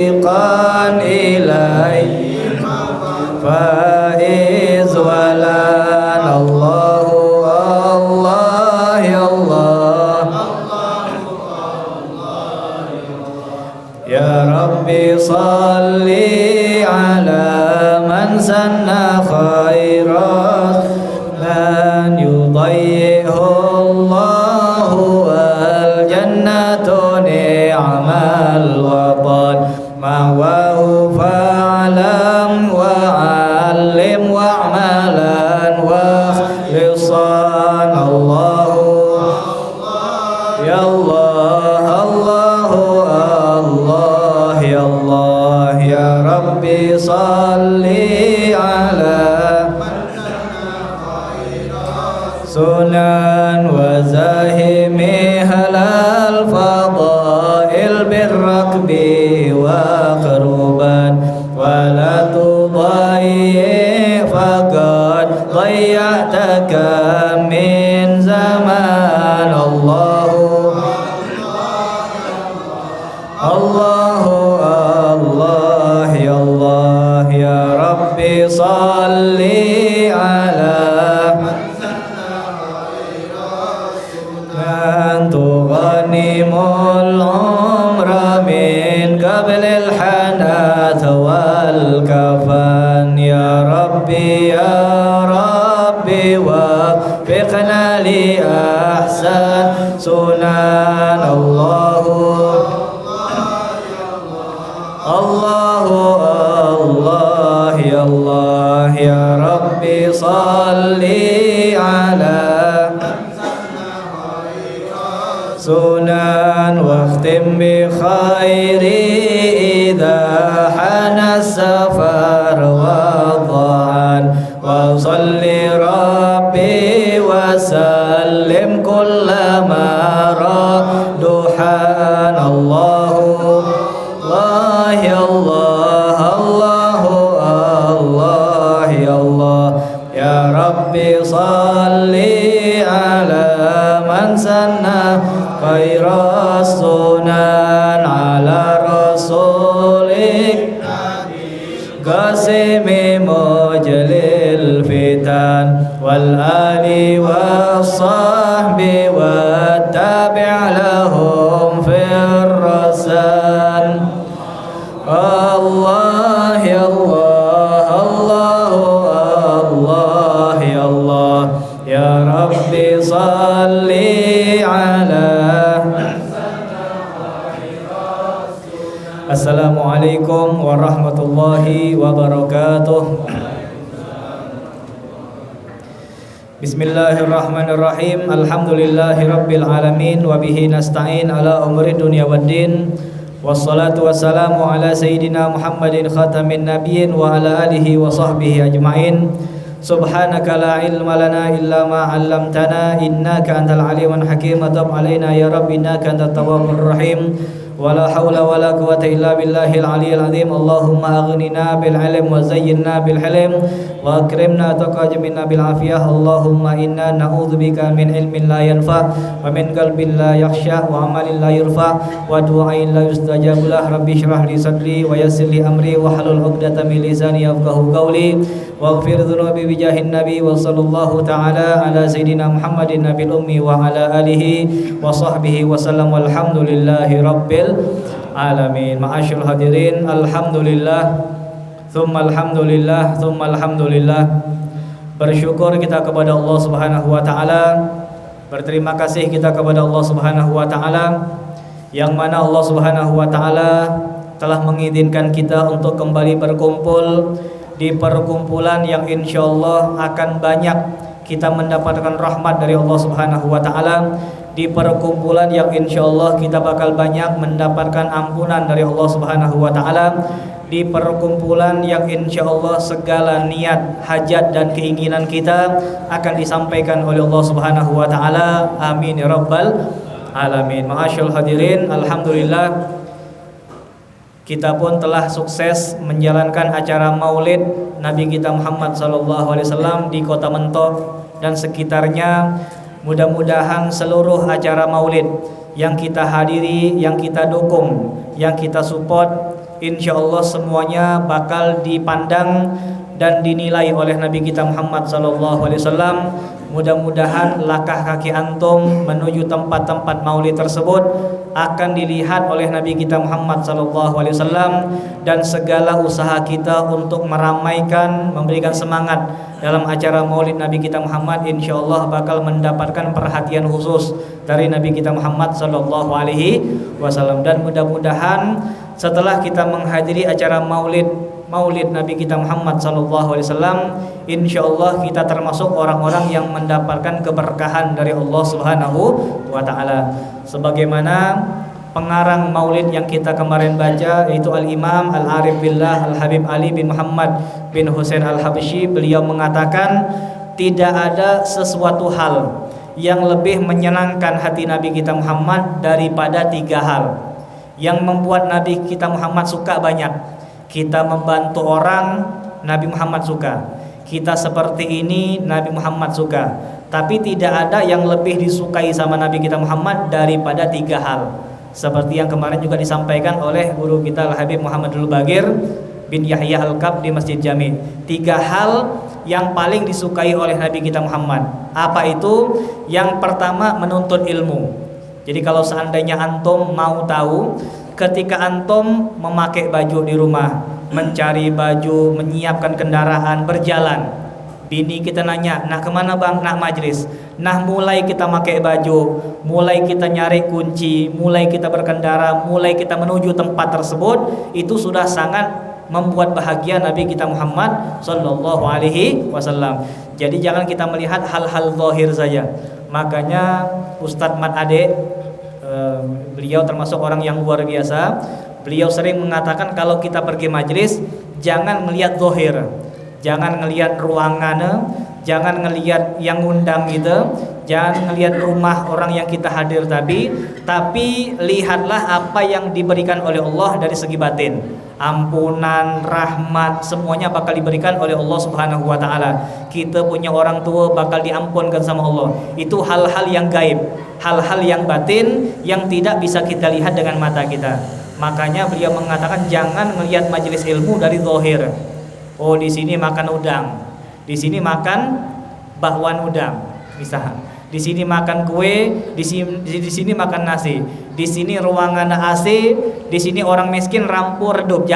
قان إليه فائز ولان الله الله يا الله يا ربي صل على من سن خيرا من يضيئه الله والجنة نعم الوطن مأواه فاعلم وعلم واعملا واخلصا الله يا الله الله الله يا الله يا ربي صل على سنن وزاهمها الفضائل بالركب وقربا ولا تضيع فقد ضيعتك من زمان الله الله الله يا الله يا ربي صل على من تغنم العمر من قبل الحناث والكفن يا ربي وفقنا لأحسن سنن الله الله الله يا الله يا ربي صل على سنن واختم بخير إذا حان السفر والظعن وصل ربي وسلم كلما ردحان الله الله يا الله الله الله يا الله يا ربي صل على من سن خير السنن على رسولك قاسم مجل الفتن والآل والصحب والتابع لهم في الرسل الله يا الله الله الله يا الله يا ربي صل على Assalamualaikum warahmatullahi wabarakatuh. Bismillahirrahmanirrahim. Alhamdulillahi rabbil alamin wa bihi nasta'in ala umuri dunya waddin. Wassalatu wassalamu ala sayyidina Muhammadin khatamin nabiyyin wa ala alihi wa sahbihi ajma'in. Subhanaka la ilma lana illa ma 'allamtana innaka antal alimul hakim. Tab alaina ya rabbi innaka antat tawwabur rahim. Wala hawla wala quwwata illa billahil aliyyil azim. Allahumma aghnina bil ilm wa zayyinna bil hilm wa akrimna taqajjimna bil afiyah. Allahumma inna na'udzubika min ilmin la yanfa wa min qalbin la yakhsha wa amalin la yurfa wa du'ain la yustajabu lah. Rabbi shrah li sadri wa yassir li amri wa hlul 'uqdatam min lisani yafqahu qawli waghfir dhunubi bi jahin nabi wa sallallahu ta'ala ala sayidina Muhammadin nabil ummi wa ala alihi wa sahbihi wa sallam walhamdulillahi rabbil alamin. Ma'asyil hadirin, alhamdulillah thumma alhamdulillah thumma alhamdulillah. Bersyukur kita kepada Allah Subhanahu wa taala, berterima kasih kita kepada Allah Subhanahu wa taala yang mana Allah Subhanahu wa taala telah mengizinkan kita untuk kembali berkumpul di perkumpulan yang insyaallah akan banyak kita mendapatkan rahmat dari Allah Subhanahu wa taala, di perkumpulan yang insyaallah kita bakal banyak mendapatkan ampunan dari Allah Subhanahu wa taala, di perkumpulan yang insyaallah segala niat, hajat dan keinginan kita akan disampaikan oleh Allah Subhanahu wa taala. Amin ya rabbal alamin. Ma'asyil hadirin, alhamdulillah kita pun telah sukses menjalankan acara Maulid Nabi kita Muhammad SAW di Kota Mentok dan sekitarnya. Mudah-mudahan seluruh acara Maulid yang kita hadiri, yang kita dukung, yang kita support, insyaallah semuanya bakal dipandang dan dinilai oleh Nabi kita Muhammad sallallahu alaihi wasallam. Mudah-mudahan langkah kaki antum menuju tempat-tempat maulid tersebut akan dilihat oleh Nabi kita Muhammad sallallahu alaihi wasallam, dan segala usaha kita untuk meramaikan, memberikan semangat dalam acara maulid Nabi kita Muhammad insyaallah bakal mendapatkan perhatian khusus dari Nabi kita Muhammad sallallahu alaihi wasallam. Dan mudah-mudahan setelah kita menghadiri acara Maulid Nabi kita Muhammad sallallahu alaihi wasallam, insyaallah kita termasuk orang-orang yang mendapatkan keberkahan dari Allah Subhanahu wa taala. Sebagaimana pengarang Maulid yang kita kemarin baca, yaitu Al-Imam Al-Arif Billah Al-Habib Ali bin Muhammad bin Husain Al-Habsyi, beliau mengatakan tidak ada sesuatu hal yang lebih menyenangkan hati Nabi kita Muhammad daripada 3 hal yang membuat Nabi kita Muhammad suka banyak. Kita membantu orang, Nabi Muhammad suka. Kita seperti ini, Nabi Muhammad suka. Tapi tidak ada yang lebih disukai sama Nabi kita Muhammad daripada 3 hal. Seperti yang kemarin juga disampaikan oleh guru kita Al-Habib Muhammadul Bagir bin Yahya Al-Kab di Masjid Jami. 3 hal yang paling disukai oleh Nabi kita Muhammad. Apa itu? Yang pertama, menuntut ilmu. Jadi kalau seandainya antum mau tahu, ketika antum memakai baju di rumah, mencari baju, menyiapkan kendaraan, berjalan, bini kita nanya, nah kemana bang? Nah majlis. Nah mulai kita pakai baju, mulai kita nyari kunci, mulai kita berkendara, mulai kita menuju tempat tersebut, itu sudah sangat membuat bahagia Nabi kita Muhammad sallallahu alaihi wasallam. Jadi jangan kita melihat hal-hal zahir saja. Makanya Ustadz Mat Ade, beliau termasuk orang yang luar biasa. Beliau sering mengatakan kalau kita pergi majelis, jangan melihat zahir, jangan melihat ruangannya, jangan melihat yang ngundang gitu, jangan melihat rumah orang yang kita hadir, tapi lihatlah apa yang diberikan oleh Allah dari segi batin. Ampunan, rahmat, semuanya bakal diberikan oleh Allah Subhanahu wa taala. Kita punya orang tua bakal diampunkan sama Allah. Itu hal-hal yang gaib, hal-hal yang batin yang tidak bisa kita lihat dengan mata kita. Makanya beliau mengatakan jangan melihat majelis ilmu dari zahir. Oh, di sini makan udang, di sini makan bakwan udang, misalnya. Di sini makan kue, di sini makan nasi. Di sini ruangan AC, di sini orang miskin rampu redup.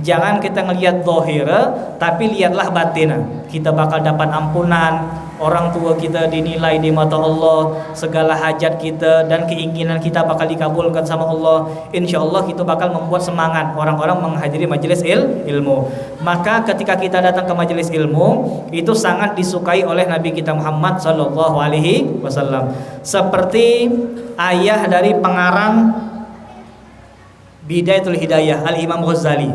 Jangan kita ngelihat zahir, tapi lihatlah batin. Kita bakal dapat ampunan, orang tua kita dinilai di mata Allah, segala hajat kita dan keinginan kita bakal dikabulkan sama Allah. Insyaallah kita bakal membuat semangat orang-orang menghadiri majelis ilmu. Maka ketika kita datang ke majelis ilmu, itu sangat disukai oleh Nabi kita Muhammad sallallahu alaihi wasallam. Seperti ayah dari pengarang Bidayatul Hidayah, Al-Imam Ghazali.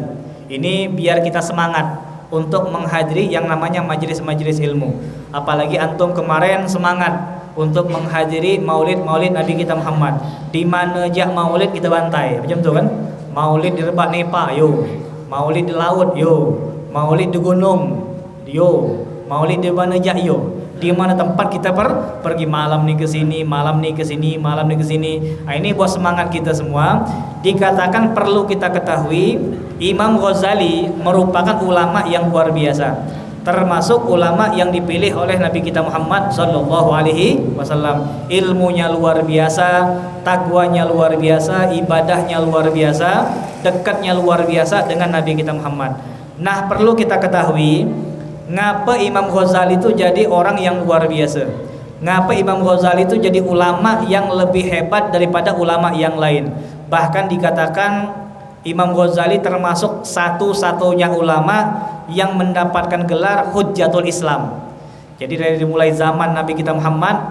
Ini biar kita semangat untuk menghadiri yang namanya majelis-majelis ilmu. Apalagi antum kemarin semangat untuk menghadiri maulid Nabi kita Muhammad. Di mana aja maulid kita bantai, macam tu kan? Maulid di Rebak Nepa, yo. Maulid di laut, yo. Maulid di gunung, yo. Maulid di mana aja, yo. Di mana tempat kita pergi, malam nih ke sini, malam nih ke sini, malam nih ke sini. Nah, ini buat semangat kita semua. Dikatakan perlu kita ketahui, Imam Ghazali merupakan ulama yang luar biasa, termasuk ulama yang dipilih oleh Nabi kita Muhammad sallallahu alaihi wasallam. Ilmunya luar biasa, takwanya luar biasa, ibadahnya luar biasa, dekatnya luar biasa dengan Nabi kita Muhammad. Nah, perlu kita ketahui, ngapa Imam Ghazali itu jadi orang yang luar biasa? Ngapa Imam Ghazali itu jadi ulama yang lebih hebat daripada ulama yang lain? Bahkan dikatakan Imam Ghazali termasuk satu-satunya ulama yang mendapatkan gelar Hujjatul Islam. Jadi dari mulai zaman Nabi kita Muhammad,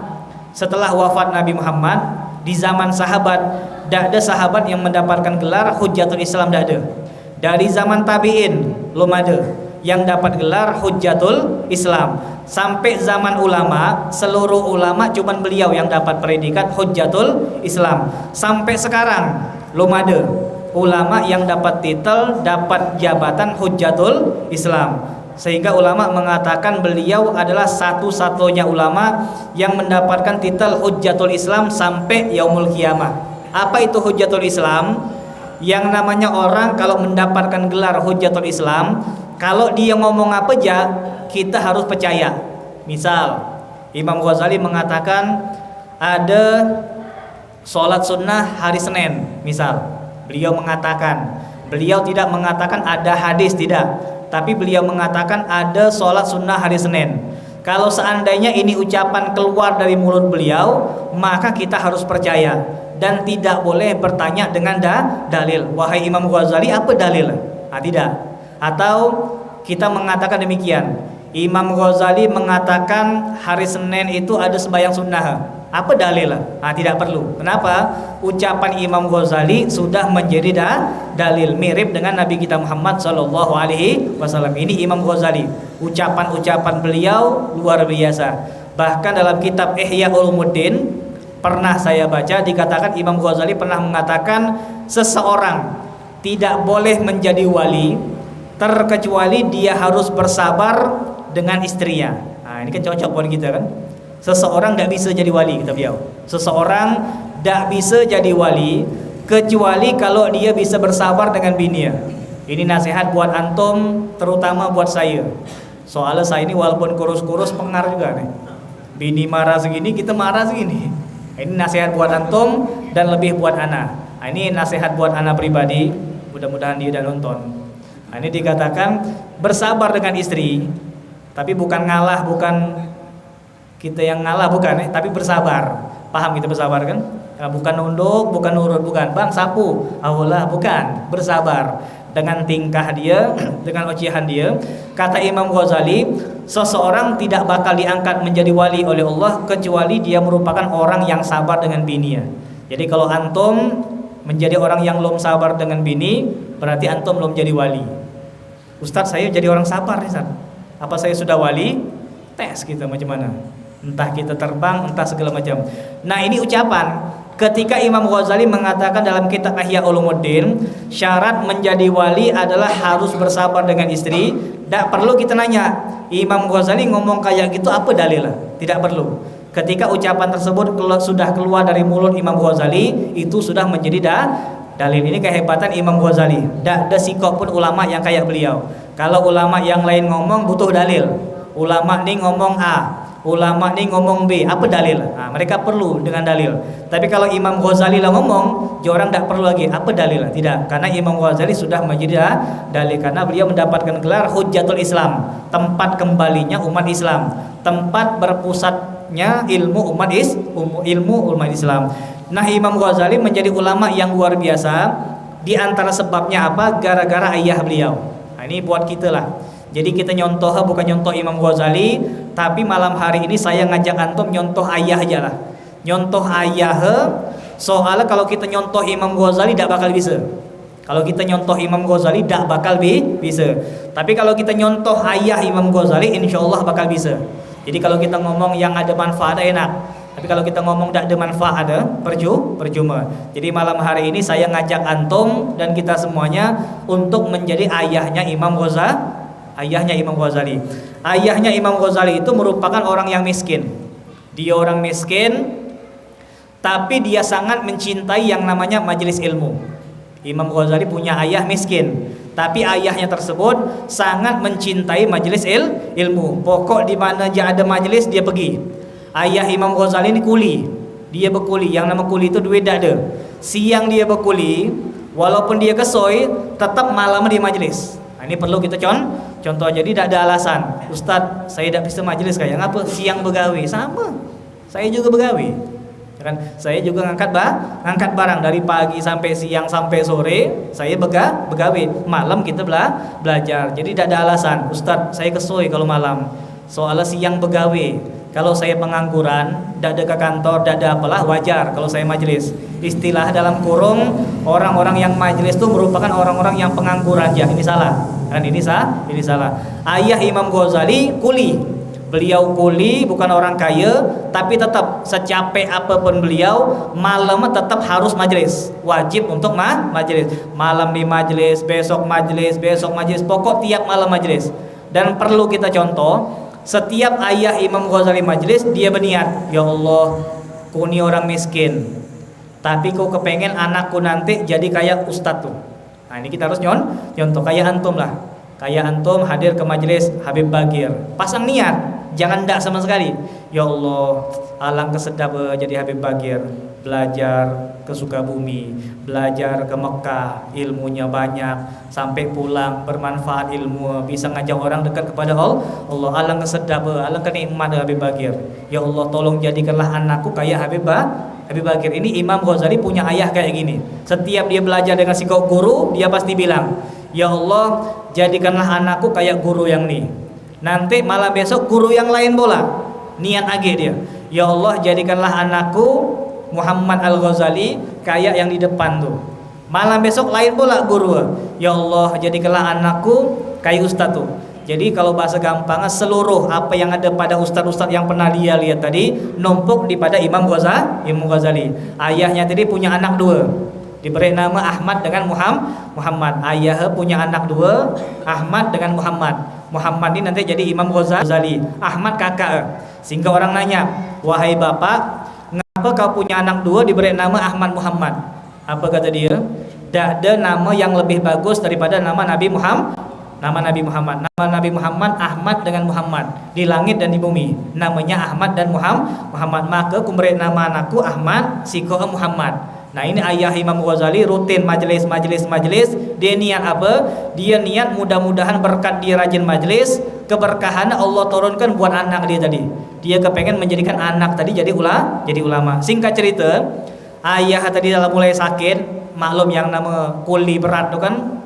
setelah wafat Nabi Muhammad, di zaman sahabat, tidak ada sahabat yang mendapatkan gelar Hujjatul Islam, tidak ada. Dari zaman tabi'in, belum ada yang dapat gelar Hujjatul Islam. Sampai zaman ulama, seluruh ulama cuman beliau yang dapat predikat Hujjatul Islam. Sampai sekarang belum ada ulama yang dapat titel, dapat jabatan Hujjatul Islam. Sehingga ulama mengatakan beliau adalah satu-satunya ulama yang mendapatkan titel Hujjatul Islam sampai yaumul kiamah. Apa itu Hujjatul Islam? Yang namanya orang kalau mendapatkan gelar Hujjatul Islam, kalau dia ngomong apa aja kita harus percaya. Misal Imam Ghazali mengatakan ada sholat sunnah hari Senin, misal beliau tidak mengatakan ada hadis, tidak, tapi beliau mengatakan ada sholat sunnah hari Senin. Kalau seandainya ini ucapan keluar dari mulut beliau, maka kita harus percaya dan tidak boleh bertanya dengan dalil. Wahai Imam Ghazali, apa dalil? Tidak. Atau kita mengatakan demikian, Imam Ghazali mengatakan hari Senin itu ada sembahyang sunnah. Apa dalil? Tidak perlu. Kenapa? Ucapan Imam Ghazali sudah menjadi dalil, mirip dengan Nabi kita Muhammad SAW. Ini Imam Ghazali, ucapan-ucapan beliau luar biasa. Bahkan dalam kitab Ihya Ulumuddin pernah saya baca, dikatakan Imam Ghazali pernah mengatakan seseorang tidak boleh menjadi wali terkecuali dia harus bersabar dengan istrinya. Ini kan cocok buat kita kan. Seseorang tidak bisa jadi wali, kata beliau. Seseorang tidak bisa jadi wali kecuali kalau dia bisa bersabar dengan bininya. Ini nasihat buat antum, terutama buat saya. Soalnya saya ini walaupun kurus-kurus pengar juga nih. Bini marah segini, kita marah segini. Ini nasihat buat antum dan lebih buat ana. Ini nasihat buat ana pribadi. Mudah-mudahan dia udah nonton. Ini dikatakan bersabar dengan istri, tapi bukan ngalah, bukan kita yang ngalah, bukan, tapi bersabar. Paham kita bersabar kan? Bukan nunduk, bukan nurut, bukan bang sapu, Allah, bukan. Bersabar dengan tingkah dia, dengan ocehan dia. Kata Imam Ghazali, seseorang tidak bakal diangkat menjadi wali oleh Allah kecuali dia merupakan orang yang sabar dengan bininya. Jadi kalau antum menjadi orang yang belum sabar dengan bini, berarti antum belum jadi wali. Ustadz, saya jadi orang sabar nih, Ustadz. Apa saya sudah wali? Tes kita macam mana? Entah kita terbang, entah segala macam. Nah, ini ucapan ketika Imam Ghazali mengatakan dalam kitab Ihya Ulumuddin, syarat menjadi wali adalah harus bersabar dengan istri. Tak perlu kita nanya, Imam Ghazali ngomong kayak gitu apa dalilnya? Tidak perlu. Ketika ucapan tersebut sudah keluar dari mulut Imam Ghazali, itu sudah menjadi dalil. Ini kehebatan Imam Ghazali. Tak ada sikap pun ulama yang kayak beliau. Kalau ulama yang lain ngomong butuh dalil. Ulama nih ngomong A, ulama nih ngomong B, apa dalil? Mereka perlu dengan dalil. Tapi kalau Imam Ghazali lah ngomong, orang tidak perlu lagi apa dalil? Tidak, karena Imam Ghazali sudah menjadi dalil, karena beliau mendapatkan gelar Hujjatul Islam, tempat kembalinya umat Islam, tempat berpusatnya ilmu umat Islam. Nah, Imam Ghazali menjadi ulama yang luar biasa. Di antara sebabnya apa? Gara-gara ayah beliau. Ini buat kita lah. Jadi kita nyontoh, bukan nyontoh Imam Ghazali, tapi malam hari ini saya ngajak antum nyontoh ayah aja lah. Nyontoh ayah, soalnya kalau kita nyontoh Imam Ghazali tidak bakal bisa. Kalau kita nyontoh Imam Ghazali tidak bakal bisa. Tapi kalau kita nyontoh ayah Imam Ghazali, insya Allah bakal bisa. Jadi kalau kita ngomong yang ada manfaat enak. Tapi kalau kita ngomong tidak ada manfaat, percuma. Jadi malam hari ini saya ngajak antum dan kita semuanya untuk menjadi ayahnya Imam Ghazali. Ayahnya Imam Ghazali itu merupakan orang yang miskin. Dia orang miskin, tapi dia sangat mencintai yang namanya majelis ilmu. Imam Ghazali punya ayah miskin, tapi ayahnya tersebut sangat mencintai majelis ilmu. Pokok di mana aja ada majelis dia pergi. Ayah Imam Ghazali ini kuli, dia berkuli. Yang nama kuli itu duit tak ada. Siang dia berkuli, walaupun dia kesoy, tetap malam di majelis. Ini perlu kita contoh. Jadi tidak ada alasan, Ustadz saya tidak bisa majelis kayak ngapa? Siang begawe, sama. Saya juga begawe, kan? Saya juga ngangkat barang dari pagi sampai siang sampai sore. Saya begawe. Malam kita belajar. Jadi tidak ada alasan, Ustadz saya kesoy kalau malam. Soalnya siang begawe. Kalau saya pengangguran, tidak ada ke kantor, tidak ada apalah, wajar kalau saya majelis. Istilah dalam kurung, orang-orang yang majelis itu merupakan orang-orang yang pengangguran aja. Ini salah. Kan ini salah. Ayah Imam Ghazali kuli. Beliau kuli, bukan orang kaya, tapi tetap secapek apapun beliau, malam tetap harus majelis. Wajib untuk majelis. Malam di majelis, besok majelis, pokok tiap malam majelis. Dan perlu kita contoh, setiap ayah Imam Ghazali majelis, dia berniat, ya Allah, kuni orang miskin, tapi kau kepengen anakku nanti jadi kayak ustadz tuh. Nah ini kita harus nyontoh kayak antum lah. Kayak antum hadir ke majelis Habib Bagir, pasang niat, jangan ndak sama sekali. Ya Allah, alangkah sedap jadi Habib Bagir, belajar ke Sukabumi, belajar ke Mekah, ilmunya banyak, sampai pulang bermanfaat ilmu, bisa ngajak orang dekat kepada Allah. Alangkah sedap, alangkah nikmat Habib Bagir. Ya Allah, tolong jadikanlah anakku kayak Habib Bagir. Ini Imam Ghazali punya ayah kayak gini. Setiap dia belajar dengan sikap guru, dia pasti bilang, ya Allah, jadikanlah anakku kayak guru yang nih. Nanti malam besok guru yang lain bola. Niat age dia. Ya Allah, jadikanlah anakku Muhammad Al-Ghazali kayak yang di depan tuh. Malam besok lain bola guru. Ya Allah, jadikanlah anakku kayak ustaz tuh. Jadi kalau bahasa gampangnya, seluruh apa yang ada pada ustaz-ustaz yang pernah dia lihat tadi numpuk di pada Imam Ghazali. Ayahnya tadi punya anak dua, diberi nama Ahmad dengan Muhammad. Ayah punya anak dua, Ahmad dengan Muhammad. Muhammad ini nanti jadi Imam Ghazali. Ahmad kakak. Sehingga orang nanya, wahai bapak, ngapa kau punya anak dua diberi nama Ahmad Muhammad? Apa kata dia? Tidak ada nama yang lebih bagus daripada nama Nabi Muhammad. Nama Nabi Muhammad Ahmad dengan Muhammad, di langit dan di bumi namanya Ahmad dan Muhammad. Maka aku beri nama anakku Ahmad, siko Muhammad. Nah ini ayah Imam Ghazali rutin majelis. Dia niat apa? Dia niat mudah-mudahan berkat dia rajin majelis, keberkahan Allah turunkan buat anak dia tadi. Dia kepengen menjadikan anak tadi jadi ulama. Singkat cerita, ayah tadi dalam mulai sakit, maklum yang nama kuli berat itu kan,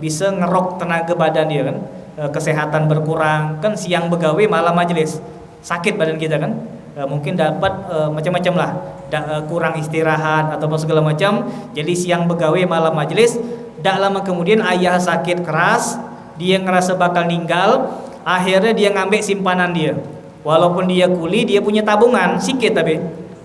bisa ngerok tenaga badan dia kan, kesehatan berkurang kan, siang begawe malam majelis, sakit badan kita kan, mungkin dapat macam-macam lah, kurang istirahat atau segala macam, jadi siang begawe malam majelis. Tak lama kemudian ayah sakit keras, dia ngerasa bakal meninggal, akhirnya dia ngambil simpanan dia. Walaupun dia kuli, dia punya tabungan sikit, tapi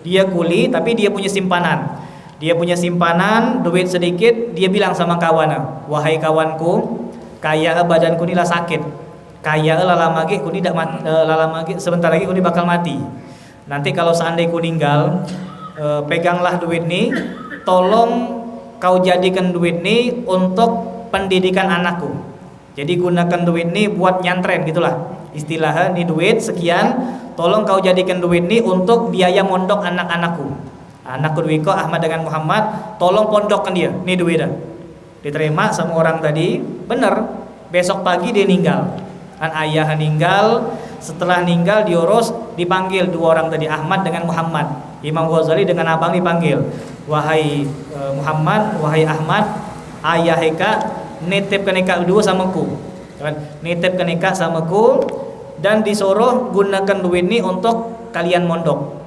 dia kuli tapi dia punya simpanan. Dia punya simpanan duit sedikit. Dia bilang sama kawan, wahai kawanku, kaya badanku ni lah sakit, kaya lama lagi ku ni dak lama lagi sebentar lagi ku ni bakal mati. Nanti kalau seandainya ku ninggal, peganglah duit ni, tolong kau jadikan duit ni untuk pendidikan anakku. Jadi gunakan duit ni buat nyantren gitulah istilahnya. Ni duit sekian, tolong kau jadikan duit ni untuk biaya mondok anak-anakku. Anakku Dwiko Ahmad dengan Muhammad, tolong pondokkan dia. Nih duit dah. Diterima sama orang tadi, bener. Besok pagi dia ninggal. Kan ayah ninggal, setelah ninggal diurus, dipanggil dua orang tadi, Ahmad dengan Muhammad. Imam Ghazali dengan abang dipanggil. Wahai Muhammad, wahai Ahmad, ayah eka nitip kenika dua samaku. Kan? Nitip kenika samaku dan disuruh gunakan duit ini untuk kalian mondok.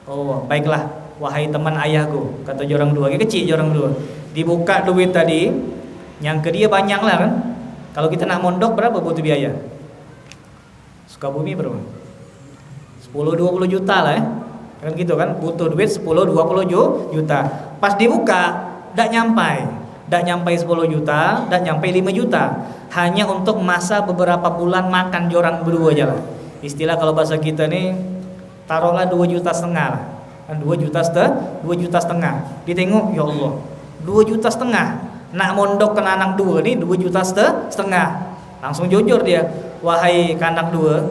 Oh, baiklah. Wahai teman ayahku, kata jorang dua, kecil jorang dua. Dibuka duit tadi, yang ke dia banyak lah kan. Kalau kita nak mondok berapa butuh biaya? Sukabumi berapa? 10-20 juta lah kan gitu kan, butuh duit 10-20 juta. Pas dibuka, dak nyampai 10 juta, dak nyampai 5 juta. Hanya untuk masa beberapa bulan makan jorang berdua aja lah. Istilah kalau bahasa kita nih, taruhlah 2,5 juta lah. Kan 2,5 juta. Ditengok, ya Allah, 2,5 juta. Nak mondok ke anak dua nih 2,5 juta. Langsung jujur dia, wahai anak dua,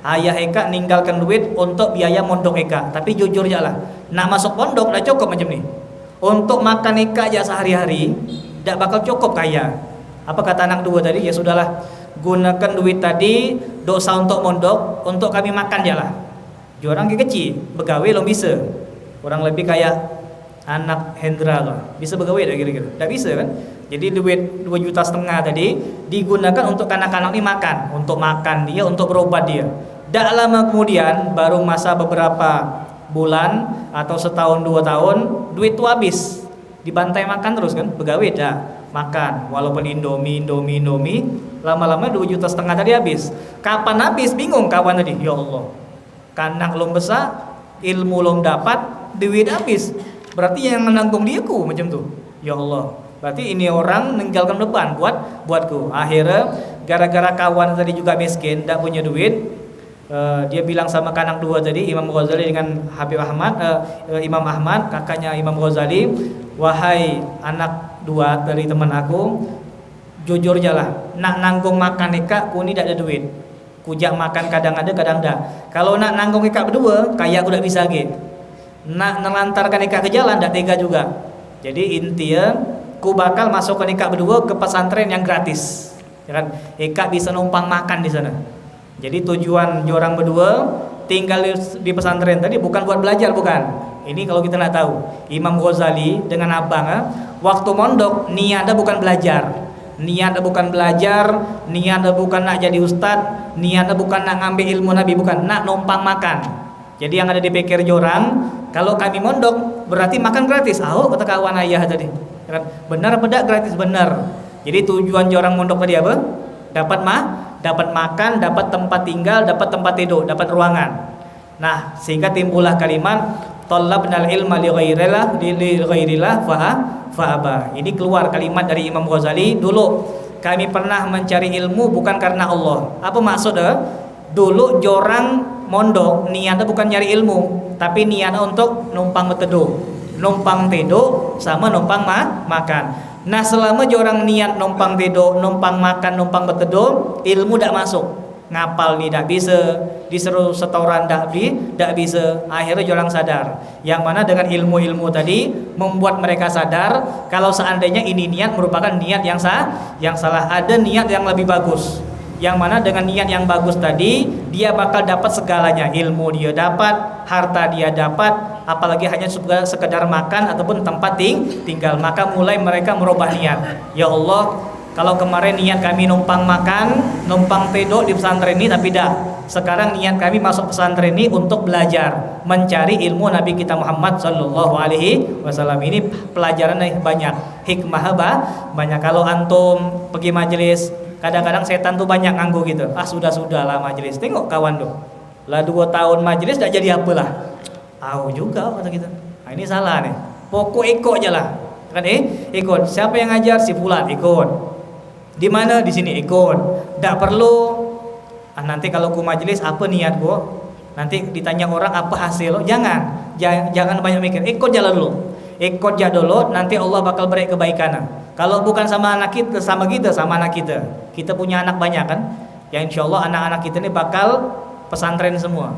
ayah eka ninggalkan duit untuk biaya mondok eka. Tapi jujur aja lah, nak masuk pondok dah cukup macam ni. Untuk makan eka aja sehari-hari, dak bakal cukup kaya. Apa kata anak dua tadi? Ya sudahlah, gunakan duit tadi dosa untuk mondok, untuk kami makan aja lah. Orang kecil, begawe lo bisa. Orang lebih kayak anak Hendra loh, bisa begawe dah kira-kira. Tak bisa kan? Jadi duit 2,5 juta tadi digunakan untuk anak-anak ini makan, untuk makan dia, untuk berobat dia. Tak lama kemudian, baru masa beberapa bulan atau setahun 2 tahun, duit itu habis. Dibantai makan terus kan, begawe dah makan. Walaupun Indomie, lama-lama 2,5 juta tadi habis. Kapan habis? Bingung kawan tadi. Ya Allah, kanak belum besar, ilmu belum dapat, duit habis. Berarti yang menanggung dia ku macam tu. Ya Allah, berarti ini orang meninggalkan beban buatku. Akhirnya gara-gara kawan tadi juga miskin, tak punya duit, Dia bilang sama anak dua tadi, Imam Ghazali dengan Habib Ahmad, Imam Ahmad, kakaknya Imam Ghazali, wahai anak dua dari teman aku, jujur jalah, nak nanggung makan eka, ku ni tak ada duit. Kujak makan kadang ada, kadang tak. Kalau nak nanggung eka berdua, kayak aku tak bisa lagi. Nak nelantarkan eka ke jalan, tak tega juga. Jadi intinya, ku bakal masukkan eka berdua ke pesantren yang gratis. Ya kan? Eka bisa numpang makan di sana. Jadi tujuan jorang berdua tinggal di pesantren tadi bukan buat belajar, bukan. Ini kalau kita nak tahu, Imam Ghazali dengan abang, waktu mondok niatnya bukan belajar. Niatnya bukan belajar, niatnya bukan nak jadi ustad, niatnya bukan nak ngambil ilmu Nabi, bukan, nak numpang makan. Jadi yang ada di pikir jorang, kalau kami mondok berarti makan gratis. Kata kawan ayah tadi. Benar apa tidak gratis? Benar. Jadi tujuan jorang mondok tadi apa? Dapat makan, dapat tempat tinggal, dapat tempat tidur, dapat ruangan. Nah, sehingga timbullah kalimat talabnal ilma li ghairillah fa'aba. Ini keluar kalimat dari Imam Ghazali, dulu kami pernah mencari ilmu bukan karena Allah. Apa maksudnya? Dulu jorang mondok niatnya bukan nyari ilmu, tapi niatnya untuk numpang berteduh, numpang tidur sama numpang makan. Nah, selama jorang niat numpang tidur, numpang makan, numpang berteduh, ilmu tak masuk. Ngapal ni tak bisa, diseru setoran tak bisa. Akhirnya jorang sadar, yang mana dengan ilmu-ilmu tadi membuat mereka sadar kalau seandainya ini niat merupakan niat yang salah. Ada niat yang lebih bagus, yang mana dengan niat yang bagus tadi dia bakal dapat segalanya. Ilmu dia dapat, harta dia dapat, apalagi hanya sekedar makan ataupun tempat tinggal. Maka mulai mereka merubah niat. Ya Allah, kalau kemarin niat kami numpang makan, numpang tidur di pesantren ini, tapi dah sekarang niat kami masuk pesantren ini untuk belajar, mencari ilmu Nabi kita Muhammad sallallahu alaihi wasallam. Ini pelajaran yang banyak, hikmah banyak. Kalau antum pergi majelis, kadang-kadang setan tuh banyak nganggu gitu. Sudah-sudahlah majelis. Tengok kawan tuh, lah 2 tahun majelis tak jadi apalah. Tahu juga kata kita. Nah, ini salah nih. Pokok ikut aja lah. Kan ikut. Siapa yang ngajar? Si fulan, ikut. Di mana? Di sini, ikut. Tak perlu nanti kalau ku majelis apa niat gua? Nanti ditanya orang apa hasil. Jangan banyak mikir. Ikut jalan dulu. Ikut aja dulu, nanti Allah bakal beri kebaikan. Kalau bukan sama anak kita, sama anak kita. Kita punya anak banyak kan? Ya insya Allah anak-anak kita ini bakal pesantren semua.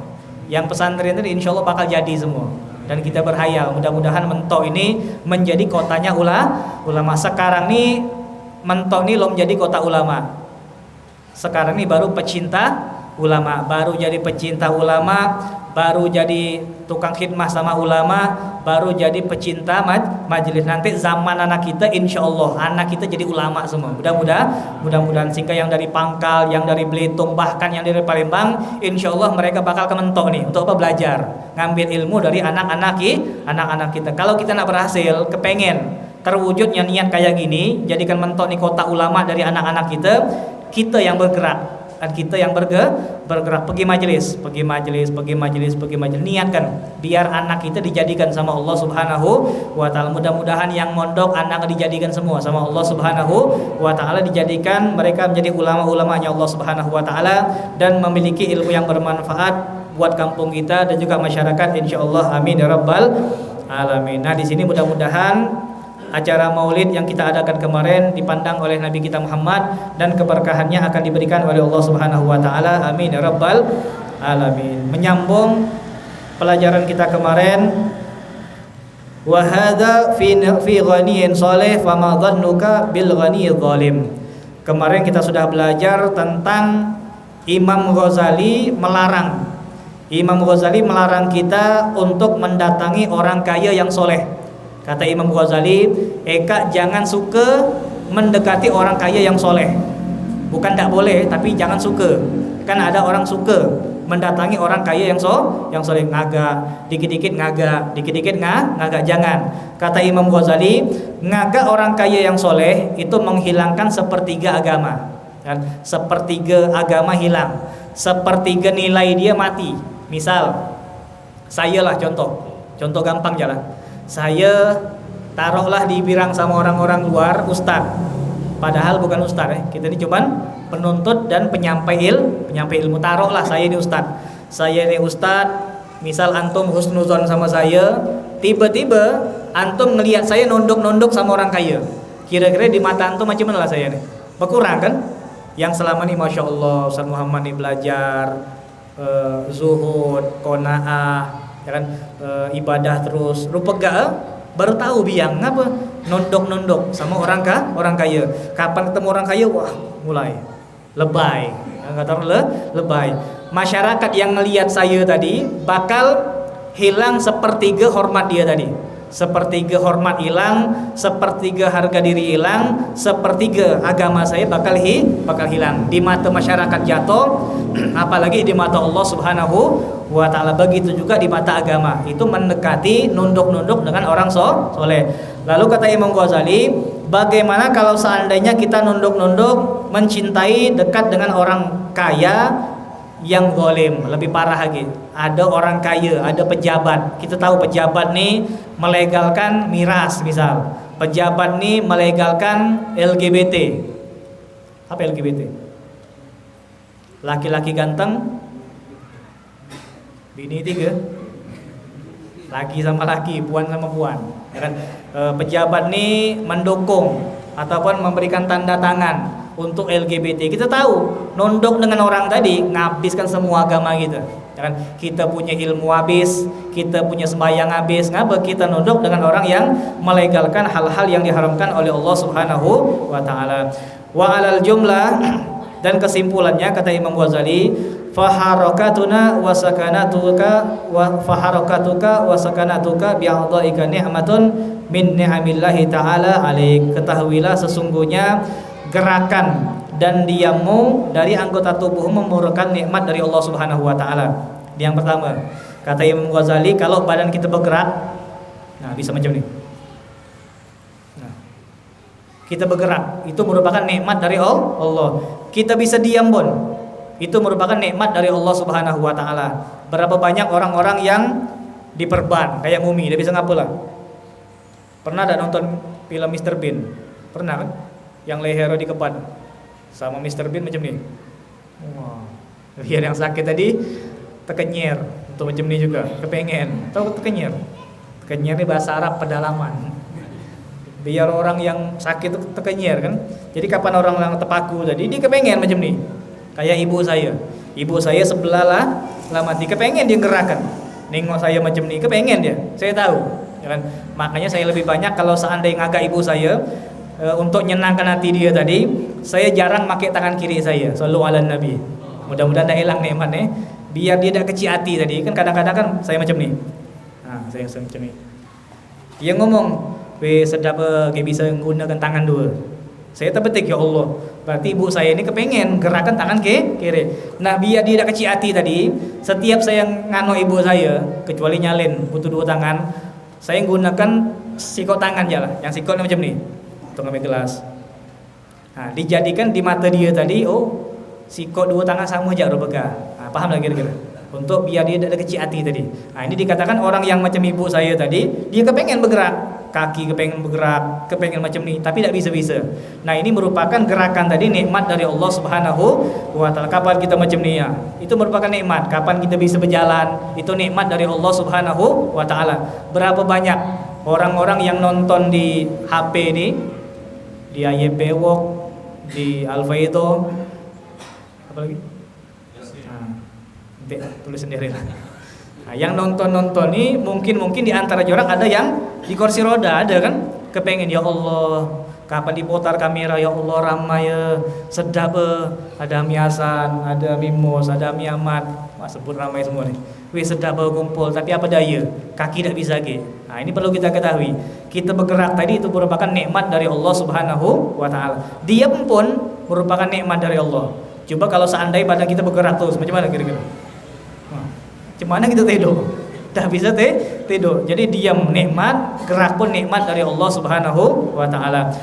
Yang pesantren itu insya Allah bakal jadi semua. Dan kita berhayal mudah-mudahan Mentok ini menjadi kotanya ulama. Sekarang nih Mentok ini belum jadi kota ulama. Sekarang ini baru pecinta ulama, baru jadi pecinta ulama, baru jadi tukang khidmah sama ulama, baru jadi pecinta majelis. Nanti zaman anak kita insya Allah anak kita jadi ulama semua. Mudah-mudahan sehingga yang dari Pangkal, yang dari Belitung, bahkan yang dari Palembang, insya Allah mereka bakal ke Mentok nih untuk apa? Belajar, ngambil ilmu dari anak-anak kita. Kalau kita nak berhasil, kepengen terwujudnya niat kayak gini, jadikan Mentok nih kota ulama dari anak-anak kita yang bergerak. Dan kita yang bergerak pergi majelis, niatkan biar anak kita dijadikan sama Allah Subhanahu wa taala. Mudah-mudahan yang mondok anak dijadikan semua sama Allah Subhanahu wa taala, dijadikan mereka menjadi ulama-ulamanya Allah Subhanahu wa taala dan memiliki ilmu yang bermanfaat buat kampung kita dan juga masyarakat insyaallah. Amin ya rabbal alamin. Nah, di sini mudah-mudahan acara maulid yang kita adakan kemarin dipandang oleh Nabi kita Muhammad dan keberkahannya akan diberikan oleh Allah Subhanahu wa taala. Amin ya rabbal alamin. Menyambung pelajaran kita kemarin, wa hadza fi ghaniyin salih fa ma dhannuka bil ghaniyidh zalim. Kemarin kita sudah belajar tentang Imam Ghazali melarang kita untuk mendatangi orang kaya yang soleh. Kata Imam Ghazali, eka jangan suka mendekati orang kaya yang soleh. Bukan tak boleh, tapi jangan suka. Kan ada orang suka mendatangi orang kaya yang soleh, ngagak, dikit-dikit ngagak, jangan. Kata Imam Ghazali, ngagak orang kaya yang soleh itu menghilangkan sepertiga agama. Kan? Sepertiga agama hilang, sepertiga nilai dia mati. Misal, saya lah contoh gampang jalan. Saya taruhlah dibirang sama orang-orang luar, ustaz. Padahal bukan ustaz Kita ini cuman penuntut dan penyampai ilmu. Taruhlah saya ini ustaz. Saya ini ustaz, misal antum husnuzon sama saya, tiba-tiba antum ngelihat saya nunduk-nunduk sama orang kaya. Kira-kira di mata antum macam mana lah saya nih? Berkurang kan? Yang selama ini Masya Allah Ustaz Muhammad ini belajar zuhud, qanaah, ya kan, ibadah terus. Rupa baru tahu biang ngapa nunduk sama orang kaya. Kapan ketemu orang kaya, wah mulai lebay. Kata lebay. Masyarakat yang ngelihat saya tadi bakal hilang sepertiga hormat dia tadi. Sepertiga hormat hilang, sepertiga harga diri hilang, sepertiga agama saya bakal hilang. Di mata masyarakat jatuh, apalagi di mata Allah Subhanahu wa ta'ala. Begitu juga di mata agama. Itu mendekati nunduk-nunduk dengan orang soleh. Lalu kata Imam Ghazali, bagaimana kalau seandainya kita nunduk-nunduk mencintai dekat dengan orang kaya yang zalim? Lebih parah lagi, ada orang kaya, ada pejabat. Kita tahu pejabat nih melegalkan miras misal. Pejabat nih melegalkan LGBT. Apa LGBT? Laki-laki ganteng, bini 3, laki sama laki, puan sama puan, ya kan? Pejabat nih mendukung ataupun memberikan tanda tangan untuk LGBT. Kita tahu nunduk dengan orang tadi ngabiskan semua agama kita, ya kan? Kita punya ilmu habis, kita punya sembahyang habis. Ngapa kita nunduk dengan orang yang melegalkan hal-hal yang diharamkan oleh Allah Subhanahu wa ta'ala. Wa alal jumlah, dan kesimpulannya kata Imam Ghazali, faharakatuna wa sakanatuka wa sakanatuka bi'adhaika ni'matun min ni'amillahi ta'ala alaik. Ketahuilah sesungguhnya gerakan dan diammu dari anggota tubuhmu merupakan nikmat dari Allah Subhanahu wa ta'ala. Yang pertama, kata Imam Ghazali, kalau badan kita bergerak, nah bisa macam ni. Nah, kita bergerak, itu merupakan nikmat dari Allah. Kita bisa diam pun, itu merupakan nikmat dari Allah Subhanahu wa ta'ala. Berapa banyak orang-orang yang diperban kayak mumi, dia bisa ngapalah. Pernah ada nonton film Mr. Bean? Pernah kan? Yang lehernya dikepan sama Mr. Bean macam ni. Wah, biar yang sakit tadi tekenyer, untuk macam ni juga kepengen. Tahu tekenyer? Tekenyer ni bahasa Arab pedalaman. Biar orang yang sakit itu tekenyer kan. Jadi kapan orang yang terpaku tadi, dia kepengen macam ni. Kayak ibu saya sebelah lah mati, kepengen dia gerakan. Nengok saya macam ni, kepengen dia. Saya tahu, ya kan? Makanya saya lebih banyak kalau seandainya ngagak ibu saya, untuk nyenangkan hati dia tadi, saya jarang pakai tangan kiri saya. Sallu ala Nabi. Mudah-mudahan tak hilang nikmatnya. Biar dia tak kecil hati tadi. Kan kadang-kadang kan saya macam ni. Nah, saya macam ni. Dia ngomong, "Weh, sedap ke bisa gunakan tangan dua." Saya terpetik, ya Allah. Berarti ibu saya ini kepengen gerakan tangan kiri. Nah, biar dia tak kecil hati tadi, setiap saya ngano ibu saya, kecuali nyalin butuh dua tangan, saya gunakan sikot tangan je lah. Yang sikotnya macam ni, untuk ngambil gelas. Nah, dijadikan di mata dia tadi, oh, sikot dua tangan sama je pegang. Nah, paham lagi kira-kira? Untuk biar dia tak ada kecil hati tadi. Nah, ini dikatakan orang yang macam ibu saya tadi, dia kepengen bergerak. Kaki kepengen bergerak, kepengen macam ni, tapi tak bisa-bisa. Nah, ini merupakan gerakan tadi nikmat dari Allah Subhanahu wa ta'ala. Kapan kita macam ni ya? Itu merupakan nikmat. Kapan kita bisa berjalan? Itu nikmat dari Allah Subhanahu wa ta'ala. Berapa banyak orang-orang yang nonton di HP ni, di AYP Walk, di Alfa itu, apa lagi? Tulis sendiri lah. Nah, yang nonton ni mungkin di antara orang ada yang di kursi roda, ada kan? Kepengen, ya Allah, kapan diputar kamera, ya Allah, ramai ya, sedap, ada Mi Hasan, ada Mi Mus, ada Mi Ahmad. Wah, sebut ramai semua ni. Wih, sedap kumpul, tapi apa daya? Kaki tak bisa ke. Nah, ini perlu kita ketahui. Kita bergerak tadi itu merupakan nikmat dari Allah Subhanahu wa ta'ala. Diam pun merupakan nikmat dari Allah. Coba kalau seandainya badan kita bergerak terus, macam mana kira-kira? Macam mana kita tidur? Dah bisa tidur. Jadi diam nikmat, gerak pun nikmat dari Allah Subhanahu wa ta'ala.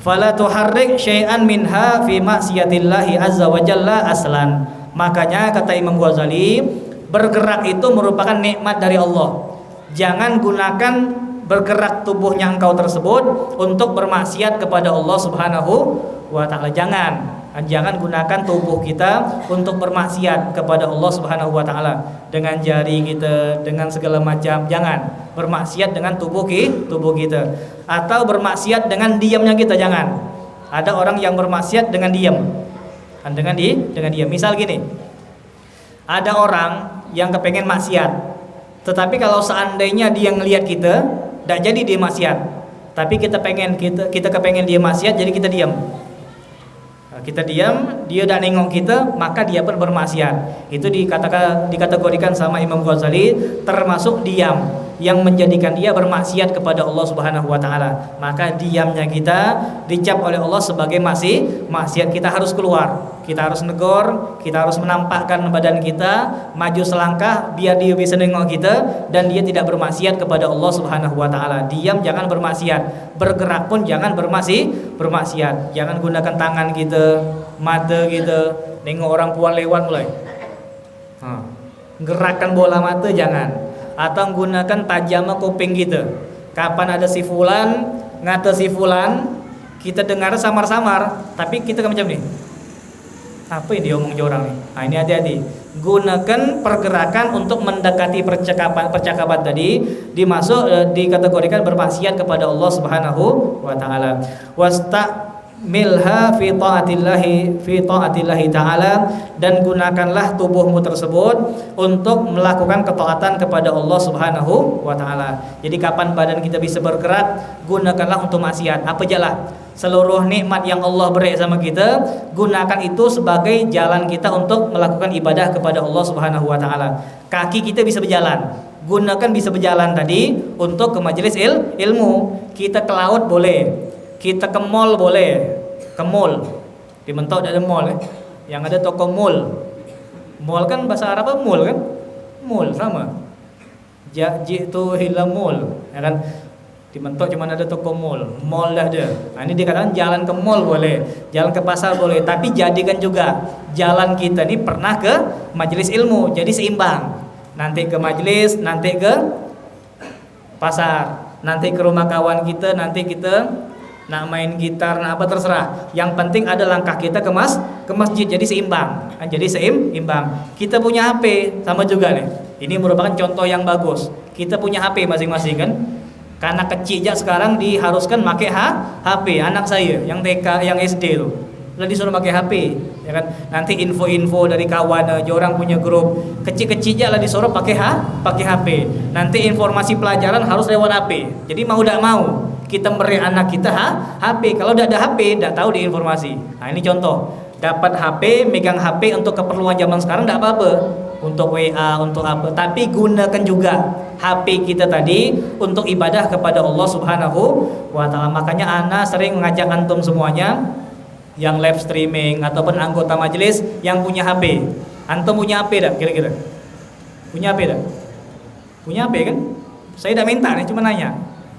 Fala tuharrik syai'an minha fi ma'siyatillahi azza wa jalla aslan. Makanya kata Imam Ghazali, bergerak itu merupakan nikmat dari Allah. Jangan gunakan bergerak tubuhnya engkau tersebut untuk bermaksiat kepada Allah Subhanahu wa taala. Jangan gunakan tubuh kita untuk bermaksiat kepada Allah Subhanahu wa taala dengan jari kita, dengan segala macam. Jangan bermaksiat dengan tubuh kita, atau bermaksiat dengan diamnya kita. Jangan. Ada orang yang bermaksiat dengan diam. Dengan diam. Misal gini. Ada orang yang kepengen maksiat, tetapi kalau seandainya dia ngelihat kita, tidak jadi dia maksiat. Tapi kita kepengen dia maksiat, jadi kita diam. Kita diam, dia udah nengok kita, maka dia pun bermaksiat. Itu dikategorikan sama Imam Ghazali termasuk diam yang menjadikan dia bermaksiat kepada Allah Subhanahu wa taala. Maka diamnya kita dicap oleh Allah sebagai maksiat. Kita harus keluar, kita harus negor, kita harus menampakkan badan kita, maju selangkah biar dia bisa nengok kita dan dia tidak bermaksiat kepada Allah Subhanahu wa taala. Diam, jangan bermaksiat. Bergerak pun jangan bermaksiat. Jangan gunakan tangan kita, mata kita, nengok orang puan lewat mulai. Gerakan bola mata jangan. Atau gunakan tajamnya kuping kita. Kapan ada si fulan, ngata si fulan, kita dengar samar-samar, tapi kita kan macam ni. Apa yang dia omong orang ni? Nah, ini hati-hati. Gunakan pergerakan untuk mendekati percakapan tadi, dikategorikan bermaksiat kepada Allah Subhanahu wa taala. Milha fi taatillahi ta'ala, dan gunakanlah tubuhmu tersebut untuk melakukan ketaatan kepada Allah Subhanahu wa taala. Jadi kapan badan kita bisa bergerak, gunakanlah untuk maksiat. Apa jalan? Seluruh nikmat yang Allah beri sama kita, gunakan itu sebagai jalan kita untuk melakukan ibadah kepada Allah Subhanahu wa taala. Kaki kita bisa berjalan, gunakan bisa berjalan tadi untuk ke majelis ilmu. Kita ke laut boleh, kita ke mall boleh. Ke mall di Mentok ada mall yang ada toko mall. Mall kan bahasa Arab apa mall kan? Mall sama. Jitu hilam mall, ya kan? Di Mentok cuma ada toko mall. Mall dah ada. Nah, ini dikatakan jalan ke mall boleh, jalan ke pasar boleh, tapi jadikan juga jalan kita ini pernah ke majelis ilmu. Jadi seimbang. Nanti ke majelis, nanti ke pasar, nanti ke rumah kawan kita, nanti kita nak main gitar, nak apa terserah. Yang penting ada langkah kita ke masjid, jadi seimbang. Jadi seimbang. Kita punya HP sama juga nih. Ini merupakan contoh yang bagus. Kita punya HP masing-masing kan. Karena kecil aja sekarang diharuskan pakai HP. Anak saya yang TK, yang SD tuh, udah disuruh pakai HP, ya kan. Nanti info-info dari kawan, orang punya grup. Kecil-kecil aja lah disuruh pakai HP. Nanti informasi pelajaran harus lewat HP. Jadi mau tidak mau kita beri anak kita HP. Kalau tidak ada HP, tidak tahu di informasi. Nah, ini contoh. Dapat HP, megang HP untuk keperluan zaman sekarang tidak apa-apa. Untuk WA, untuk apa. Tapi gunakan juga HP kita tadi untuk ibadah kepada Allah Subhanahu wa taala. Makanya ana sering mengajak antum semuanya yang live streaming ataupun anggota majelis yang punya HP. Antum punya HP tak kira-kira? Punya HP tak? Punya HP kan? Saya dah minta nih, cuma nanya.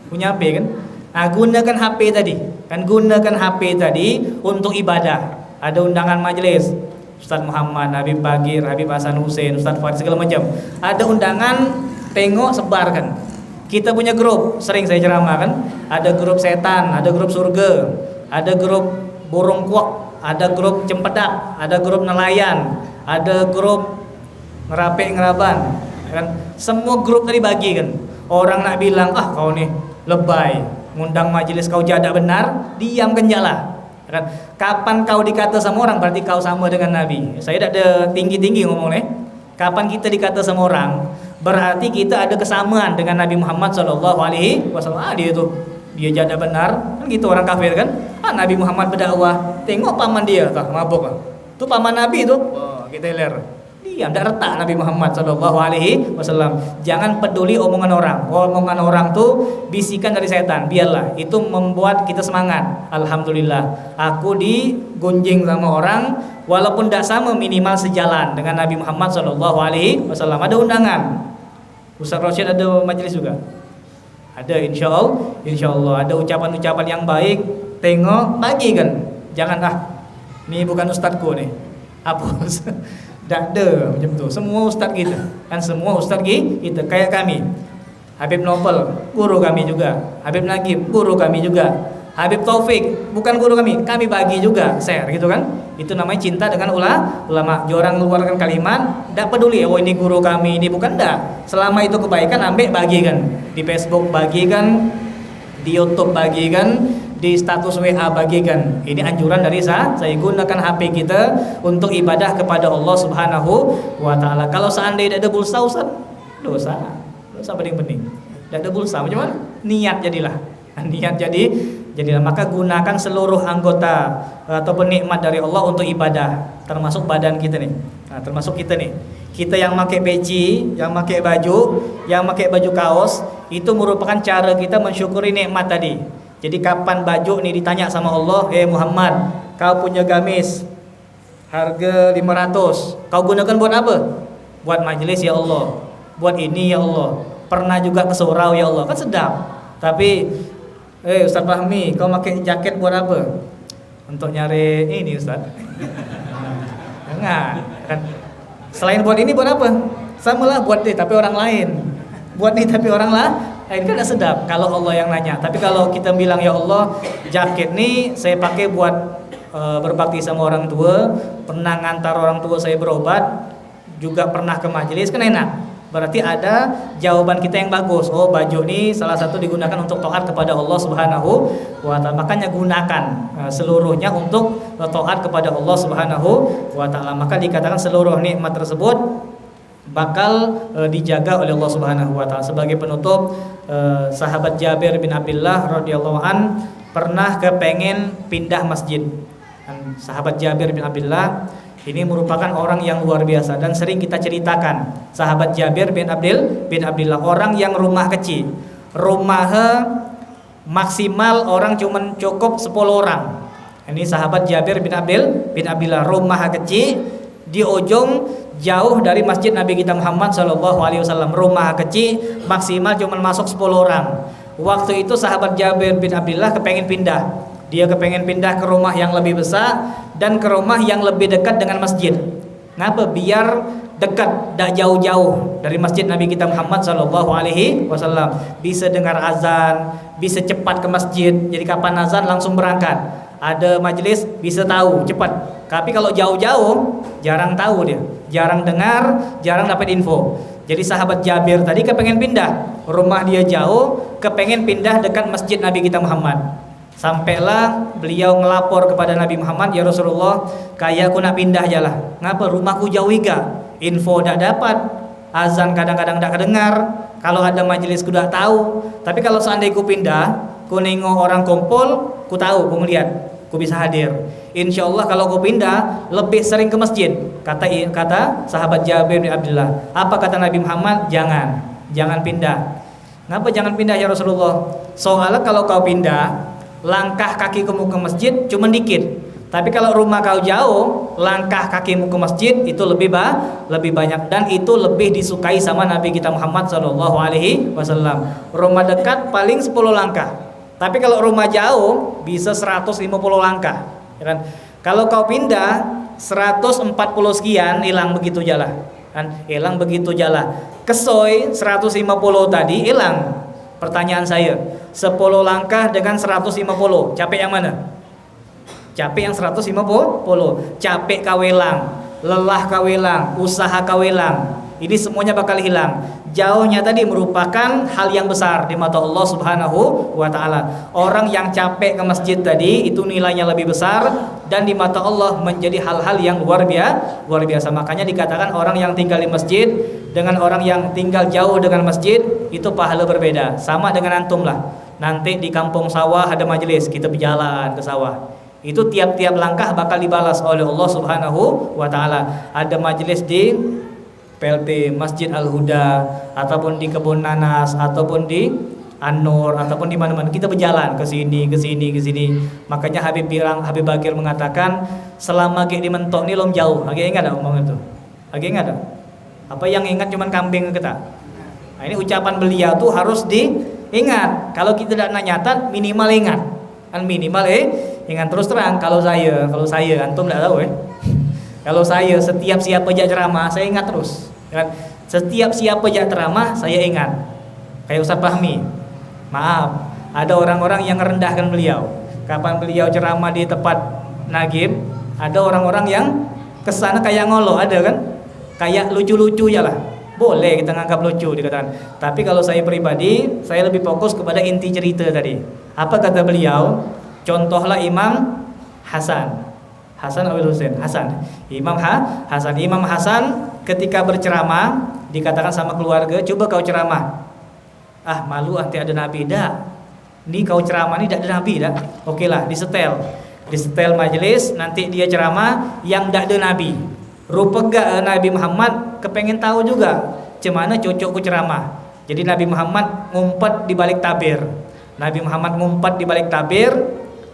Punya HP kan? Nah, gunakan HP tadi. Kan gunakan HP tadi untuk ibadah. Ada undangan majelis, Ustaz Muhammad, Habib Bagir, Habib Hasan Hussein, Ustaz Fuad, segala macam. Ada undangan, tengok, sebarkan. Kita punya grup, sering saya ceramah kan. Ada grup setan, ada grup surga, ada grup burung kuak, ada grup cempedak, ada grup nelayan, ada grup ngerapek ngeraban, kan? Semua grup tadi bagi kan. Orang nak bilang, kau nih lebay, ngundang majelis kau jadak benar, diam kenjalah. Kan? Kapan kau dikata sama orang berarti kau sama dengan Nabi. Saya tidak ada tinggi-tinggi ngomongnya. Kapan kita dikata sama orang berarti kita ada kesamaan dengan Nabi Muhammad SAW. Dia jadak benar, kan gitu orang kafir kan. Nabi Muhammad berdakwah, tengok paman dia mabuk. Itu paman Nabi itu. Kita lihat. Diam, tidak retak Nabi Muhammad SAW. Jangan peduli omongan orang. Omongan orang tuh bisikan dari setan. Biarlah, itu membuat kita semangat. Alhamdulillah, aku digunjing sama orang walaupun tidak sama, minimal sejalan dengan Nabi Muhammad SAW. Ada undangan. Ustaz Rosyid ada majelis juga. Ada, insya Allah ada ucapan-ucapan yang baik. Tengok, bagi kan. Jangan ini bukan ustadku nih, hapus. Tak ada macam tu. Semua ustaz kita, kan semua ustaz kita kayak kami. Habib Nopal, guru kami juga. Habib Nagib, guru kami juga. Habib Taufik, bukan guru kami bagi juga, share gitu kan. Itu namanya cinta dengan ulama. Orang mengeluarkan kalimat, tidak peduli, oh ini guru kami, ini bukan, enggak. Selama itu kebaikan, ambil bagikan. Di Facebook bagikan, di YouTube bagikan, di status WA bagikan. Ini anjuran dari saya gunakan HP kita untuk ibadah kepada Allah Subhanahu wa taala. Kalau seandainya ada pulsa Ustaz, dosa penting-penting. Tidak ada pulsa, macam mana? Niat jadilah. Niat jadilah, maka gunakan seluruh anggota ataupun nikmat dari Allah untuk ibadah, termasuk badan kita nih. Nah, termasuk kita nih. Kita yang pakai peci, yang pakai baju, yang pakai baju kaos, itu merupakan cara kita mensyukuri nikmat tadi. Jadi kapan baju nih ditanya sama Allah, Muhammad, kau punya gamis harga 500, kau gunakan buat apa? Buat majelis ya Allah, buat ini ya Allah, pernah juga ke surau ya Allah, kan sedap. Tapi Ustaz Fahmi, kau pakai jaket buat apa? Untuk nyari ini Ustaz. Enggak kan. Selain buat ini buat apa? Samalah buat tapi orang lain. Buat ini tapi orang lain kan gak sedap kalau Allah yang nanya. Tapi kalau kita bilang ya Allah, jaket nih saya pakai buat berbakti sama orang tua, pernah ngantar orang tua saya berobat, juga pernah ke majelis, kan enak. Berarti ada jawaban kita yang bagus. Oh, baju ini salah satu digunakan untuk taat kepada Allah Subhanahu wa taala. Makanya gunakan seluruhnya untuk taat kepada Allah Subhanahu wa taala. Maka dikatakan seluruh nikmat tersebut bakal dijaga oleh Allah Subhanahu wa taala. Sebagai penutup, sahabat Jabir bin Abdullah radhiyallahu an pernah kepengen pindah masjid. Sahabat Jabir bin Abdullah ini merupakan orang yang luar biasa dan sering kita ceritakan. Sahabat Jabir bin Abdullah orang yang rumah kecil. Rumahnya maksimal orang cuman cukup 10 orang. Ini sahabat Jabir bin Abdullah rumah kecil di ujung jauh dari masjid Nabi kita Muhammad SAW. Rumah kecil maksimal cuman masuk 10 orang. Waktu itu sahabat Jabir bin Abdullah kepengen pindah. Dia kepengen pindah ke rumah yang lebih besar dan ke rumah yang lebih dekat dengan masjid. Ngapa? Biar dekat, tidak jauh-jauh dari masjid Nabi kita Muhammad SAW. Bisa dengar azan, bisa cepat ke masjid. Jadi kapan azan langsung berangkat. Ada majelis bisa tahu cepat. Tapi kalau jauh-jauh jarang tahu dia, jarang dengar, jarang dapat info. Jadi sahabat Jabir tadi kepengen pindah, rumah dia jauh, kepengen pindah dekat masjid Nabi kita Muhammad. Sampailah beliau ngelapor kepada Nabi Muhammad, ya Rasulullah, kayak aku nak pindah aja lah. Ngapa? Rumahku jauh juga, info tak dapat, azan kadang-kadang tak kedengar, kalau ada majelis ku tak tahu. Tapi kalau seandainya ku pindah, ku nengok orang kumpul, ku tahu, ku ngeliat, ku bisa hadir. Insya Allah kalau ku pindah lebih sering ke masjid. Kata sahabat Jabir bin Abdullah. Apa kata Nabi Muhammad? Jangan pindah. Ngapa jangan pindah ya Rasulullah? Soalnya kalau kau pindah, langkah kaki kamu ke masjid cuma dikit. Tapi kalau rumah kau jauh, langkah kakimu ke masjid itu lebih banyak dan itu lebih disukai sama Nabi kita Muhammad SAW. Rumah dekat paling 10 langkah. Tapi kalau rumah jauh bisa 150 langkah, ya kan? Kalau kau pindah 140 sekian hilang begitu jalan, kan? Hilang begitu jalan. Kesoy 150 tadi hilang. Pertanyaan saya, 10 langkah dengan 150, capek yang mana? Capek yang 150. Capek kawelang, lelah kawelang, usaha kawelang, ini semuanya bakal hilang. Jauhnya tadi merupakan hal yang besar di mata Allah Subhanahu wa taala. Orang yang capek ke masjid tadi itu nilainya lebih besar dan di mata Allah menjadi hal-hal yang luar biasa. Makanya dikatakan orang yang tinggal di masjid dengan orang yang tinggal jauh dengan masjid itu pahala berbeda. Sama dengan antum lah. Nanti di kampung sawah ada majelis, kita berjalan ke sawah. Itu tiap-tiap langkah bakal dibalas oleh Allah Subhanahu wa taala. Ada majelis di PLT Masjid Al-Huda ataupun di Kebun Nanas ataupun di An-Nur ataupun di mana-mana, kita berjalan ke sini. Makanya Habib Bakir mengatakan selama ke di mentok ni lom jauh. Lagi ingat tak omongan itu? Lagi ingat tak? Apa yang ingat cuman kambing kita? Nah, ini ucapan beliau tuh harus diingat. Kalau kita tidak nyatat minimal ingat. Kan minimal ingat. Terus terang kalau saya antum tidak tahu Kalau saya setiap siapa aja ceramah saya ingat terus. Kan? Setiap siapa aja ceramah saya ingat. Kayak Ustaz Fahmi. Maaf, ada orang-orang yang merendahkan beliau. kapan beliau ceramah di tempat Nagib, ada orang-orang yang kesana kayak ngolo, ada kan? Kayak lucu-lucu ya lah. Boleh kita nganggap lucu dikatakan. Tapi kalau saya pribadi, saya lebih fokus kepada inti cerita tadi. Apa kata beliau? Contohlah Imam Hasan Abdul Husain Hasan. Imam Hasan ketika berceramah dikatakan sama keluarga, coba kau ceramah. Ah, malu nanti ada nabi dah. Ini kau ceramah ini tidak ada nabi dah. Oke lah, disetel majelis, nanti dia ceramah yang tidak ada nabi. Rupa gak Nabi Muhammad kepengen tahu juga cemana cocokku ceramah. Jadi Nabi Muhammad ngumpet di balik tabir.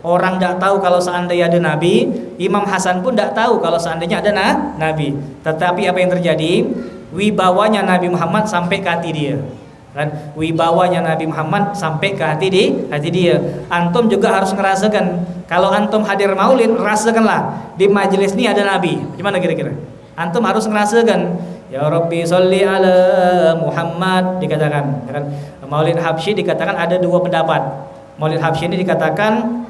Orang tidak tahu kalau seandainya ada nabi. Imam Hasan pun tidak tahu kalau seandainya ada nabi. Tetapi apa yang terjadi? Wibawanya Nabi Muhammad sampai ke hati dia. Kan, wibawanya Nabi Muhammad sampai ke hati dia. Antum juga harus ngerasakan. Kalau antum hadir maulid, rasakanlah di majelis ini ada Nabi. Gimana kira-kira? Antum harus ngerasakan. Ya Rabbi sholli ala Muhammad dikatakan. Kan, Maulid Habsyi dikatakan ada dua pendapat. Maulid Habsyi ini dikatakan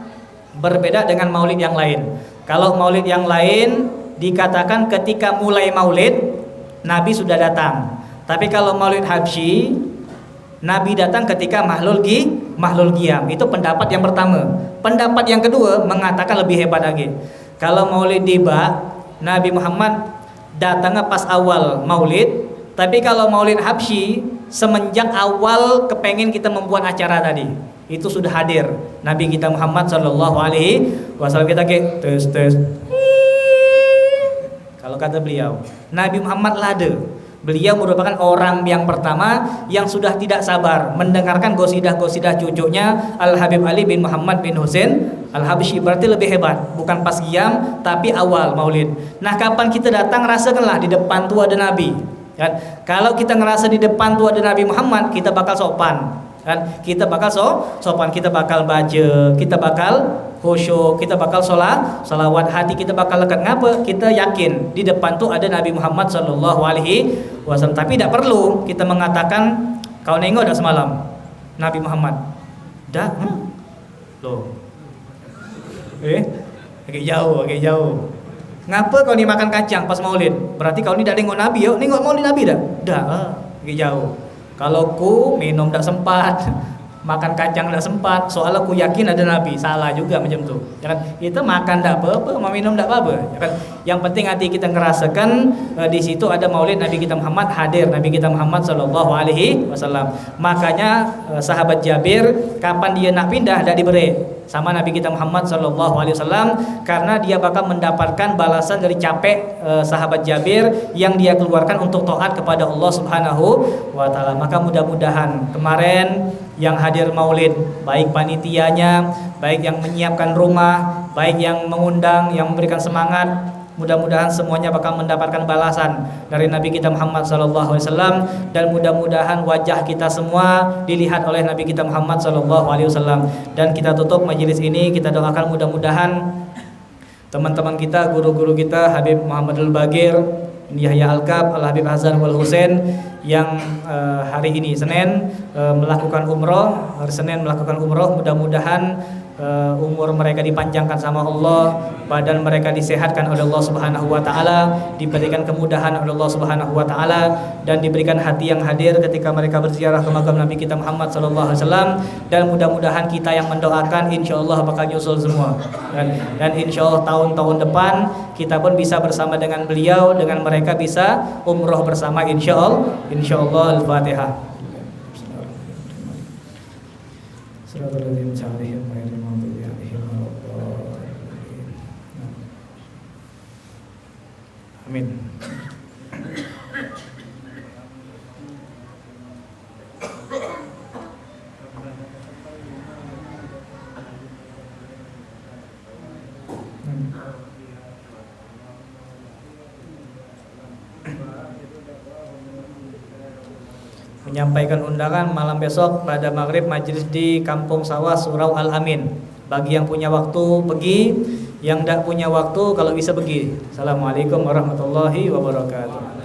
berbeda dengan maulid yang lain. Kalau maulid yang lain dikatakan ketika mulai maulid Nabi sudah datang. Tapi kalau maulid Habsyi Nabi datang ketika mahlul qiyam. Itu pendapat yang pertama. Pendapat yang kedua mengatakan lebih hebat lagi. Kalau maulid tiba, Nabi Muhammad datangnya pas awal maulid. Tapi kalau maulid Habsyi semenjak awal kepengen kita membuat acara tadi, itu sudah hadir Nabi kita Muhammad sallallahu alaihi wasallam. Kita ke tes. Kalau kata beliau, Nabi Muhammad lade. Beliau merupakan orang yang pertama yang sudah tidak sabar mendengarkan gosidah-gosidah cucunya Al Habib Ali bin Muhammad bin Husain Al Habsyi. Berarti lebih hebat, bukan pas qiyam tapi awal maulid. Nah, kapan kita datang rasakanlah di depan tuh ada Nabi. Kan? Kalau kita ngerasa di depan tuh ada Nabi Muhammad, kita bakal sopan. Kan? Kita bakal sopan, kita bakal baca, kita bakal khusyuk, kita bakal salawat, hati kita bakal lekat. Ngapa? Kita yakin di depan tuh ada Nabi Muhammad sallallahu alaihi wasallam. Tapi tidak perlu kita mengatakan kau nengok dah semalam Nabi Muhammad. Dah? Loh. Agak jauh. Ngapa kau ni makan kacang pas maulid? Berarti kau ni dah tengok Nabi, yo. Nengok maulid Nabi dah? Dah. Agak jauh. Kalau ku minum tak sempat, makan kacang tak sempat, soalnya ku yakin ada Nabi. Salah juga macam tu. Ya kan? Kita makan tak apa-apa, mau minum tak apa-apa. Ya kan? Yang penting hati kita ngerasakan di situ ada maulid Nabi kita Muhammad, hadir Nabi kita Muhammad sallallahu alaihi wasallam. Makanya sahabat Jabir kapan dia nak pindah dah diberi sama Nabi kita Muhammad sallallahu alaihi wasallam, karena dia bakal mendapatkan balasan dari capek sahabat Jabir yang dia keluarkan untuk taat kepada Allah Subhanahu wa taala. Maka mudah-mudahan kemarin yang hadir maulid, baik panitianya, baik yang menyiapkan rumah, baik yang mengundang, yang memberikan semangat, mudah-mudahan semuanya bakal mendapatkan balasan dari Nabi kita Muhammad sallallahu alaihi wasallam, dan mudah-mudahan wajah kita semua dilihat oleh Nabi kita Muhammad sallallahu alaihi wasallam. Dan kita tutup majelis ini, kita doakan mudah-mudahan teman-teman kita, guru-guru kita, Habib Muhammadul Bagir, Yahya Al-Kab, Al-Habib Hasan wal Husain yang hari ini Senin melakukan umroh, mudah-mudahan umur mereka dipanjangkan sama Allah, badan mereka disehatkan oleh Allah Subhanahu wa taala, diberikan kemudahan oleh Allah Subhanahu wa taala, dan diberikan hati yang hadir ketika mereka berziarah ke makam Nabi kita Muhammad sallallahu alaihi wasallam. Dan mudah-mudahan kita yang mendoakan insyaallah bakal nyusul semua. Dan insyaallah tahun-tahun depan kita pun bisa bersama dengan beliau, dengan mereka bisa umroh bersama insyaallah. Al-Fatihah. Amin. Menyampaikan undangan malam besok pada maghrib majelis di Kampung Sawah Surau Al Amin. Bagi yang punya waktu pergi, yang tidak punya waktu kalau bisa pergi. Assalamualaikum warahmatullahi wabarakatuh.